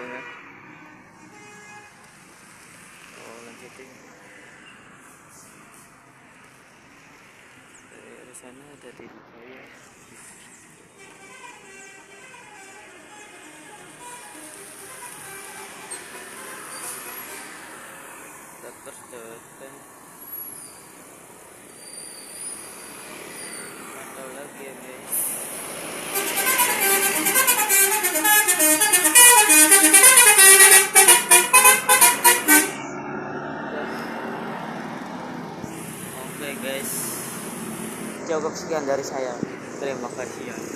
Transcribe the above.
tengah. Oh, lanjutin. Dari sana ada di saya. Terus datang. Atau lagi ya guys. Oke guys, cukup sekian dari saya. Terima kasih ya.